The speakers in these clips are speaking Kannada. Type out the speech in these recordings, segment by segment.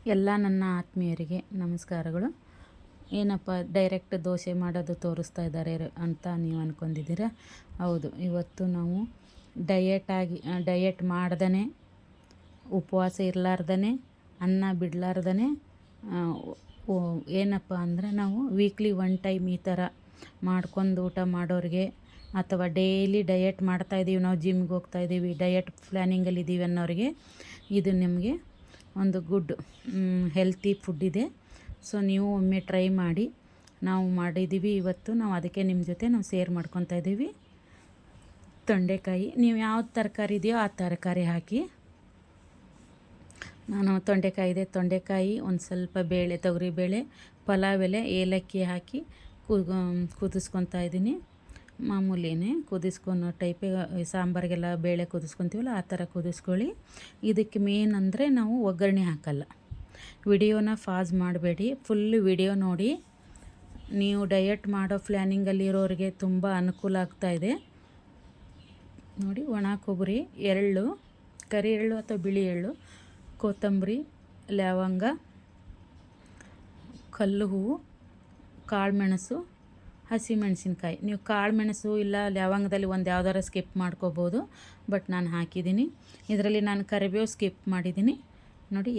ಎಲ್ಲ ನನ್ನ ಆತ್ಮೀಯರಿಗೆ ನಮಸ್ಕಾರಗಳು. ಏನಪ್ಪ ಡೈರೆಕ್ಟ್ ದೋಸೆ ಮಾಡೋದು ತೋರಿಸ್ತಾ ಇದ್ದಾರೆ ಅಂತ ನೀವು ಅಂದ್ಕೊಂಡಿದ್ದೀರಾ? ಹೌದು, ಇವತ್ತು ನಾವು ಡಯಟ್ ಮಾಡ್ದೇ, ಉಪವಾಸ ಇರಲಾರ್ದೇ, ಅನ್ನ ಬಿಡಲಾರ್ದೇ, ಏನಪ್ಪ ಅಂದರೆ ನಾವು ವೀಕ್ಲಿ 1 ಟೈಮ್ ಈ ಥರ ಮಾಡ್ಕೊಂಡು ಊಟ ಮಾಡೋರಿಗೆ, ಅಥವಾ ಡೈಲಿ ಡಯಟ್ ಮಾಡ್ತಾಯಿದ್ದೀವಿ, ನಾವು ಜಿಮ್ಗೆ ಹೋಗ್ತಾಯಿದ್ದೀವಿ, ಡಯಟ್ ಪ್ಲ್ಯಾನಿಂಗಲ್ಲಿದ್ದೀವಿ ಅನ್ನೋರಿಗೆ ಇದು ನಿಮಗೆ ಒಂದು ಗುಡ್ ಹೆಲ್ತಿ ಫುಡ್ ಇದೆ. ಸೊ ನೀವು ಒಮ್ಮೆ ಟ್ರೈ ಮಾಡಿ. ನಾವು ಮಾಡಿದ್ದೀವಿ ಇವತ್ತು, ನಾವು ಅದಕ್ಕೆ ನಿಮ್ಮ ಜೊತೆ ನಾವು ಶೇರ್ ಮಾಡ್ಕೊತಾ ಇದ್ದೀವಿ. ತೊಂಡೆಕಾಯಿ, ನೀವು ಯಾವ ತರಕಾರಿ ಇದೆಯೋ ಆ ತರಕಾರಿ ಹಾಕಿ. ನಾನು ತೊಂಡೆಕಾಯಿ ಇದೆ, ತೊಂಡೆಕಾಯಿ ಒಂದು ಸ್ವಲ್ಪ ಬೇಳೆ, ತೊಗರಿಬೇಳೆ, ಪಲಾವ್ ಎಲೆ, ಏಲಕ್ಕಿ ಹಾಕಿ ಕುದಿಸ್ಕೊತಾ ಇದ್ದೀನಿ. ಮಾಮೂಲಿನೇ ಕುದಿಸ್ಕೊಳೋ ಟೈಪೇ, ಸಾಂಬಾರಿಗೆಲ್ಲ ಬೇಳೆ ಕುದಿಸ್ಕೊತೀವಲ್ಲ ಆ ಥರ ಕುದಿಸ್ಕೊಳ್ಳಿ. ಇದಕ್ಕೆ ಮೇನ್ ಅಂದರೆ ನಾವು ಒಗ್ಗರಣೆ ಹಾಕಲ್ಲ. ವಿಡಿಯೋನ ಫಾಸ್ ಮಾಡಬೇಡಿ, ಫುಲ್ ವಿಡಿಯೋ ನೋಡಿ. ನೀವು ಡಯಟ್ ಮಾಡೋ ಪ್ಲ್ಯಾನಿಂಗಲ್ಲಿರೋರಿಗೆ ತುಂಬ ಅನುಕೂಲ ಆಗ್ತಾಯಿದೆ ನೋಡಿ. ಒಣ ಕೊಬ್ಬರಿ, ಎಳ್ಳು, ಕರಿ ಎಳ್ಳು ಅಥವಾ ಬಿಳಿ ಎಳ್ಳು, ಕೊತ್ತಂಬರಿ, ಲವಂಗ, ಕಲ್ಲು ಹೂವು, ಕಾಳುಮೆಣಸು, ಹಸಿಮೆಣಸಿನ್ಕಾಯಿ. ನೀವು ಕಾಳುಮೆಣಸು ಇಲ್ಲ ಲವಂಗದಲ್ಲಿ ಒಂದು ಯಾವ್ದಾರು ಸ್ಕಿಪ್ ಮಾಡ್ಕೋಬೋದು, ಬಟ್ ನಾನು ಹಾಕಿದ್ದೀನಿ. ಇದರಲ್ಲಿ ನಾನು ಕರಿಬೇವು ಸ್ಕಿಪ್ ಮಾಡಿದ್ದೀನಿ ನೋಡಿ.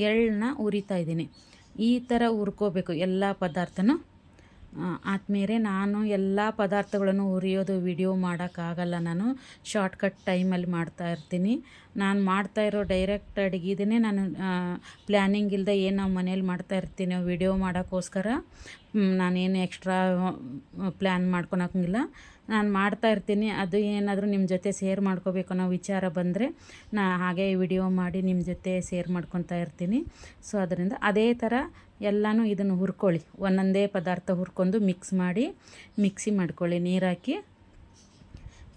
ಎಳ್ಳನ್ನ ಹುರಿತಾ ಇದ್ದೀನಿ. ಈ ಥರ ಹುರ್ಕೋಬೇಕು ಎಲ್ಲ ಪದಾರ್ಥನೂ. ಆದ್ಮೇಲೆ ನಾನು ಎಲ್ಲ ಪದಾರ್ಥಗಳನ್ನು ಹುರಿಯೋದು ವಿಡಿಯೋ ಮಾಡೋಕ್ಕಾಗಲ್ಲ, ನಾನು ಶಾರ್ಟ್ಕಟ್ ಟೈಮಲ್ಲಿ ಮಾಡ್ತಾಯಿರ್ತೀನಿ. ನಾನು ಮಾಡ್ತಾಯಿರೋ ಡೈರೆಕ್ಟ್ ಅಡುಗೆದೇ ನಾನು ಪ್ಲ್ಯಾನಿಂಗ್ ಇಲ್ಲದೆ ಏನು ನಾವು ಮನೇಲಿ ಮಾಡ್ತಾಯಿರ್ತೀನಿ ವಿಡಿಯೋ ಮಾಡೋಕ್ಕೋಸ್ಕರ. ನಾನೇನು ಎಕ್ಸ್ಟ್ರಾ ಪ್ಲ್ಯಾನ್ ಮಾಡ್ಕೊಳಂಗಿಲ್ಲ, ನಾನು ಮಾಡ್ತಾಯಿರ್ತೀನಿ. ಅದು ಏನಾದರೂ ನಿಮ್ಮ ಜೊತೆ ಶೇರ್ ಮಾಡ್ಕೋಬೇಕು ಅನ್ನೋ ವಿಚಾರ ಬಂದರೆ ಹಾಗೆ ವಿಡಿಯೋ ಮಾಡಿ ನಿಮ್ಮ ಜೊತೆ ಶೇರ್ ಮಾಡ್ಕೊತಾ ಇರ್ತೀನಿ. ಸೊ ಅದರಿಂದ ಅದೇ ಥರ ಎಲ್ಲನೂ ಇದನ್ನು ಹುರ್ಕೊಳ್ಳಿ. ಒಂದೊಂದೇ ಪದಾರ್ಥ ಹುರ್ಕೊಂಡು ಮಿಕ್ಸಿ ಮಾಡ್ಕೊಳ್ಳಿ ನೀರು ಹಾಕಿ.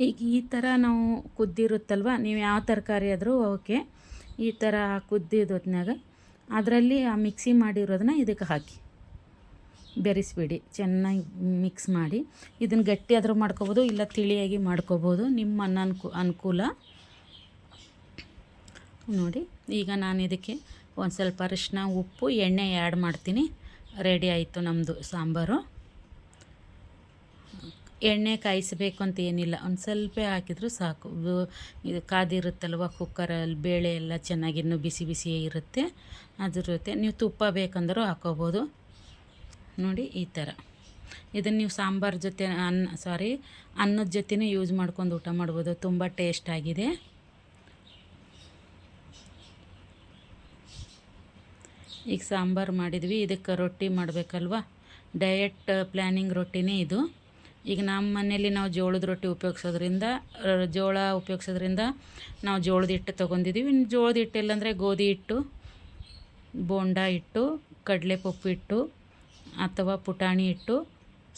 ಈಗ ಈ ಥರ ನಾವು ಕುದ್ದಿರುತ್ತಲ್ವ, ನೀವು ಯಾವ ತರಕಾರಿ ಆದರೂ ಓಕೆ, ಈ ಥರ ಕುದ್ದಿದ ಹೊತ್ನಾಗ ಅದರಲ್ಲಿ ಆ ಮಿಕ್ಸಿ ಮಾಡಿರೋದನ್ನ ಇದಕ್ಕೆ ಹಾಕಿ ಬೆರೆಸ್ಬಿಡಿ. ಚೆನ್ನಾಗಿ ಮಿಕ್ಸ್ ಮಾಡಿ. ಇದನ್ನು ಗಟ್ಟಿ ಆದರೂ ಮಾಡ್ಕೋಬೋದು, ಇಲ್ಲ ತಿಳಿಯಾಗಿ ಮಾಡ್ಕೋಬೋದು, ನಿಮ್ಮ ಅನುಕೂಲ ನೋಡಿ. ಈಗ ನಾನು ಇದಕ್ಕೆ ಒಂದು ಸ್ವಲ್ಪ ಅರಿಶಿನ, ಉಪ್ಪು, ಎಣ್ಣೆ ಆ್ಯಡ್ ಮಾಡ್ತೀನಿ. ರೆಡಿ ಆಯಿತು ನಮ್ಮದು ಸಾಂಬಾರು. ಎಣ್ಣೆ ಕಾಯಿಸಬೇಕು ಅಂತ ಏನಿಲ್ಲ, ಒಂದು ಸ್ವಲ್ಪ ಹಾಕಿದರೂ ಸಾಕು. ಇದು ಕಾದಿರುತ್ತಲ್ವ ಕುಕ್ಕರಲ್ಲಿ, ಬೇಳೆ ಎಲ್ಲ ಚೆನ್ನಾಗಿ ಇನ್ನೂ ಬಿಸಿ ಬಿಸಿಯೇ ಇರುತ್ತೆ. ಅದ್ರ ಜೊತೆ ನೀವು ತುಪ್ಪ ಬೇಕಂದರೂ ಹಾಕೋಬೋದು ನೋಡಿ. ಈ ಥರ ಇದನ್ನು ನೀವು ಸಾಂಬಾರು ಜೊತೆ ಅನ್ನದ ಜೊತೆನೂ ಯೂಸ್ ಮಾಡ್ಕೊಂಡು ಊಟ ಮಾಡ್ಬೋದು, ತುಂಬ ಟೇಸ್ಟಾಗಿದೆ. ಈಗ ಸಾಂಬಾರು ಮಾಡಿದ್ವಿ, ಇದಕ್ಕೆ ರೊಟ್ಟಿ ಮಾಡಬೇಕಲ್ವ, ಡಯಟ್ ಪ್ಲ್ಯಾನಿಂಗ್ ರೊಟ್ಟಿನೇ ಇದು. ಈಗ ನಮ್ಮ ಮನೇಲಿ ನಾವು ಜೋಳದ ರೊಟ್ಟಿ ಜೋಳ ಉಪಯೋಗಿಸೋದ್ರಿಂದ ನಾವು ಜೋಳದ ಹಿಟ್ಟು ತೊಗೊಂಡಿದ್ದೀವಿ. ಇನ್ನು ಜೋಳದ ಹಿಟ್ಟು ಇಲ್ಲಾಂದರೆ ಗೋಧಿ ಹಿಟ್ಟು, ಬೋಂಡ ಹಿಟ್ಟು, ಕಡಲೆಪಪ್ಪು ಹಿಟ್ಟು ಅಥವಾ ಪುಟಾಣಿ ಹಿಟ್ಟು,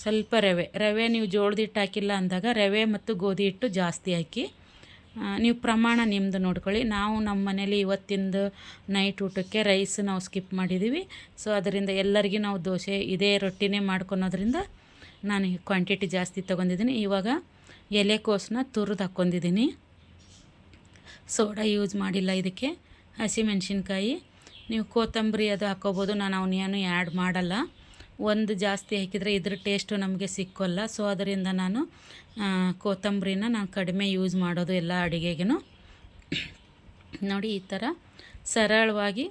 ಸ್ವಲ್ಪ ರವೆ ನೀವು ಜೋಳದ ಹಿಟ್ಟು ಹಾಕಿಲ್ಲ ಅಂದಾಗ ರವೆ ಮತ್ತು ಗೋಧಿ ಹಿಟ್ಟು ಜಾಸ್ತಿ ಹಾಕಿ. ನೀವು ಪ್ರಮಾಣ ನಿಮ್ಮದು ನೋಡ್ಕೊಳ್ಳಿ. ನಾವು ನಮ್ಮ ಮನೇಲಿ ಇವತ್ತಿಂದು ನೈಟ್ ಊಟಕ್ಕೆ ರೈಸ್ ನಾವು ಸ್ಕಿಪ್ ಮಾಡಿದ್ದೀವಿ. ಸೊ ಅದರಿಂದ ಎಲ್ಲರಿಗೂ ನಾವು ದೋಸೆ ಇದೇ ರೊಟ್ಟಿನೇ ಮಾಡ್ಕೊಳೋದ್ರಿಂದ ನಾನು ಕ್ವಾಂಟಿಟಿ ಜಾಸ್ತಿ ತೊಗೊಂಡಿದ್ದೀನಿ. ಇವಾಗ ಎಲೆಕೋಸನ್ನ ತುರಿದು ಹಾಕ್ಕೊಂಡಿದ್ದೀನಿ. ಸೋಡಾ ಯೂಸ್ ಮಾಡಿಲ್ಲ ಇದಕ್ಕೆ. ಹಸಿಮೆಣ್ಸಿನ್ಕಾಯಿ, ನೀವು ಕೊತ್ತಂಬರಿ ಅದು ಹಾಕ್ಕೋಬೋದು, ನಾನು ಅವನ್ನೇನು ಆ್ಯಡ್ ಮಾಡಲ್ಲ. ಒಂದು ಜಾಸ್ತಿ ಹಾಕಿದರೆ ಇದ್ರ ಟೇಸ್ಟು ನಮಗೆ ಸಿಕ್ಕೋಲ್ಲ. ಸೊ ಅದರಿಂದ ನಾನು ಕೊತ್ತಂಬರಿನ ನಾನು ಕಡಿಮೆ ಯೂಸ್ ಮಾಡೋದು ಎಲ್ಲ ಅಡುಗೆಗೂ ನೋಡಿ. ಈ ಥರ ಸರಳವಾಗಿ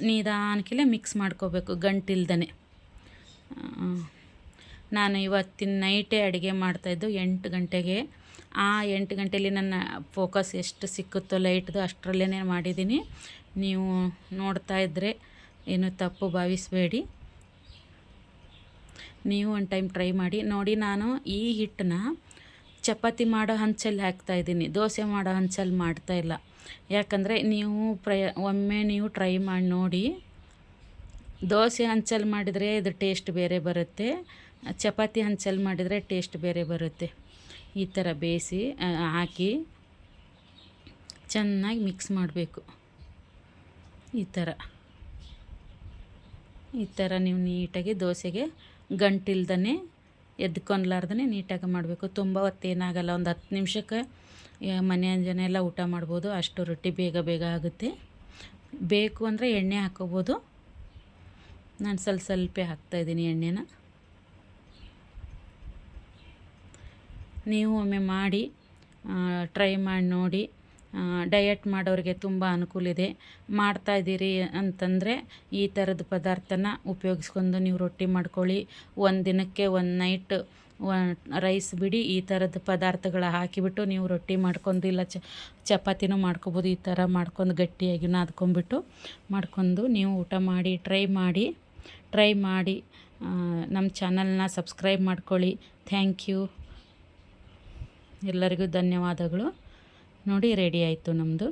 ನಿಧಾನಕ್ಕೆ ಮಿಕ್ಸ್ ಮಾಡ್ಕೋಬೇಕು ಗಂಟಿಲ್ದೇ. ನಾನು ಇವತ್ತಿನ ನೈಟೇ ಅಡುಗೆ ಮಾಡ್ತಾಯಿದ್ದು 8 ಗಂಟೆಗೆ. ಆ 8 ಗಂಟೆಯಲ್ಲಿ ನನ್ನ ಫೋಕಸ್ ಎಷ್ಟು ಸಿಕ್ಕುತ್ತೋ ಲೈಟ್ದು ಅಷ್ಟರಲ್ಲೇ ಮಾಡಿದ್ದೀನಿ. ನೀವು ನೋಡ್ತಾ ಇದ್ದರೆ ಏನು ತಪ್ಪು ಭಾವಿಸಬೇಡಿ. ನೀವು ಒಂದು ಟೈಮ್ ಟ್ರೈ ಮಾಡಿ ನೋಡಿ. ನಾನು ಈ ಹಿಟ್ಟನ್ನ ಚಪಾತಿ ಮಾಡೋ ಹಂಚಲ್ಲಿ ಹಾಕ್ತಾಯಿದ್ದೀನಿ, ದೋಸೆ ಮಾಡೋ ಹಂಚಲ್ಲಿ ಮಾಡ್ತಾಯಿಲ್ಲ. ಯಾಕಂದರೆ ಒಮ್ಮೆ ನೀವು ಟ್ರೈ ಮಾಡಿ ನೋಡಿ. ದೋಸೆ ಹಂಚಲ್ಲಿ ಮಾಡಿದರೆ ಇದು ಟೇಸ್ಟ್ ಬೇರೆ ಬರುತ್ತೆ, ಚಪಾತಿ ಹಂಚಲ್ಲಿ ಮಾಡಿದರೆ ಟೇಸ್ಟ್ ಬೇರೆ ಬರುತ್ತೆ. ಈ ಥರ ಬೇಯಿಸಿ ಹಾಕಿ ಚೆನ್ನಾಗಿ ಮಿಕ್ಸ್ ಮಾಡಬೇಕು. ಈ ಥರ ನೀವು ನೀಟಾಗಿ ದೋಸೆಗೆ ಗಂಟಿಲ್ದೇ ಎದ್ಕೊನ್ಲಾರ್ದೇ ನೀಟಾಗಿ ಮಾಡಬೇಕು. ತುಂಬ ಹೊತ್ತೇನಾಗಲ್ಲ, ಒಂದು 10 ನಿಮಿಷಕ್ಕೆ ಮನೆ ಜನ ಎಲ್ಲ ಊಟ ಮಾಡ್ಬೋದು. ಅಷ್ಟು ರೊಟ್ಟಿ ಬೇಗ ಆಗುತ್ತೆ. ಬೇಕು ಅಂದರೆ ಎಣ್ಣೆ ಹಾಕ್ಕೋಬೋದು. ನಾನು ಸ್ವಲ್ಪ ಹಾಕ್ತಾಯಿದ್ದೀನಿ ಎಣ್ಣೆನ. ನೀವು ಒಮ್ಮೆ ಮಾಡಿ ಟ್ರೈ ಮಾಡಿ ನೋಡಿ. ಡಯಟ್ ಮಾಡೋರಿಗೆ ತುಂಬ ಅನುಕೂಲ ಇದೆ. ಮಾಡ್ತಾಯಿದ್ದೀರಿ ಅಂತಂದರೆ ಈ ಥರದ ಪದಾರ್ಥನ ಉಪಯೋಗಿಸ್ಕೊಂಡು ನೀವು ರೊಟ್ಟಿ ಮಾಡ್ಕೊಳ್ಳಿ. ಒಂದು ದಿನಕ್ಕೆ ಒಂದು ನೈಟ್ ರೈಸ್ ಬಿಡಿ, ಈ ಥರದ ಪದಾರ್ಥಗಳ ಹಾಕಿಬಿಟ್ಟು ನೀವು ರೊಟ್ಟಿ ಮಾಡ್ಕೊಂಡು ಇಲ್ಲ ಚಪಾತಿನೂ ಮಾಡ್ಕೊಬೋದು. ಈ ಥರ ಮಾಡ್ಕೊಂಡು ಗಟ್ಟಿಯಾಗಿ ನಾದ್ಕೊಂಬಿಟ್ಟು ಮಾಡ್ಕೊಂಡು ನೀವು ಊಟ ಮಾಡಿ ಟ್ರೈ ಮಾಡಿ ನಮ್ಮ ಚಾನಲ್ನ ಸಬ್ಸ್ಕ್ರೈಬ್ ಮಾಡ್ಕೊಳ್ಳಿ. Thank you. ಎಲ್ಲರಿಗೂ ಧನ್ಯವಾದಗಳು. ನೋಡಿ ರೆಡಿ ಆಯಿತು ನಮ್ಮದು.